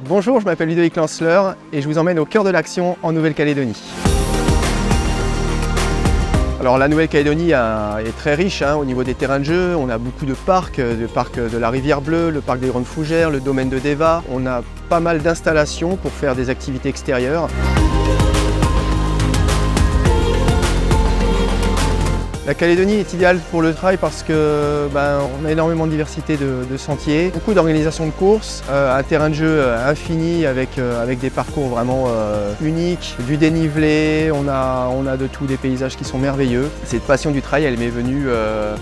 Bonjour, je m'appelle Ludovic Lanceleur et je vous emmène au cœur de l'action en Nouvelle-Calédonie. Alors la Nouvelle-Calédonie est très riche au niveau des terrains de jeu. On a beaucoup de parcs, le parc de la Rivière Bleue, le parc des Grandes Fougères, le domaine de Deva. On a pas mal d'installations pour faire des activités extérieures. La Calédonie est idéale pour le trail parce que on a énormément de diversité de sentiers, beaucoup d'organisations de courses, un terrain de jeu infini avec des parcours vraiment uniques, du dénivelé, on a de tout, des paysages qui sont merveilleux. Cette passion du trail, elle m'est venue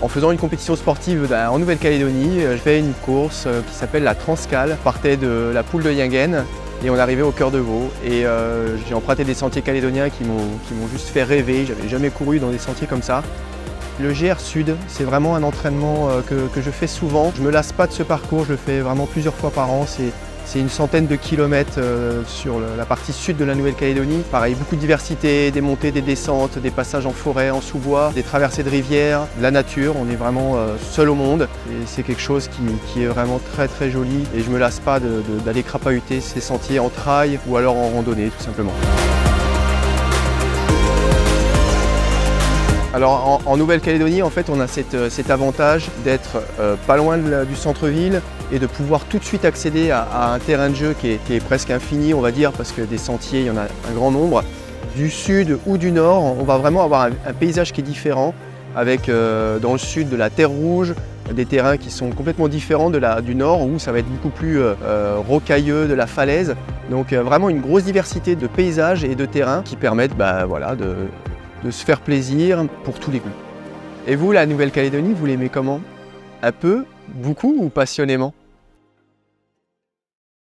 en faisant une compétition sportive en Nouvelle-Calédonie. Je fais une course qui s'appelle la Transcal, partait de la poule de Yingen. Et on arrivait au cœur de Vaud et j'ai emprunté des sentiers calédoniens qui m'ont juste fait rêver. J'avais jamais couru dans des sentiers comme ça. Le GR Sud, c'est vraiment un entraînement que je fais souvent. Je ne me lasse pas de ce parcours, je le fais vraiment plusieurs fois par an. C'est une centaine de kilomètres sur la partie sud de la Nouvelle-Calédonie. Pareil, beaucoup de diversité, des montées, des descentes, des passages en forêt, en sous-bois, des traversées de rivières, de la nature. On est vraiment seul au monde et c'est quelque chose qui est vraiment très très joli. Et je ne me lasse pas d'aller crapahuter ces sentiers en trail ou alors en randonnée tout simplement. Alors en Nouvelle-Calédonie, en fait, on a cet avantage d'être pas loin du centre-ville et de pouvoir tout de suite accéder à un terrain de jeu qui est presque infini, on va dire, parce que des sentiers, il y en a un grand nombre. Du sud ou du nord, on va vraiment avoir un paysage qui est différent, avec dans le sud de la terre rouge, des terrains qui sont complètement différents du nord, où ça va être beaucoup plus rocailleux, de la falaise. Donc vraiment une grosse diversité de paysages et de terrains qui permettent de se faire plaisir pour tous les goûts. Et vous, la Nouvelle-Calédonie, vous l'aimez comment? Un peu, beaucoup ou passionnément?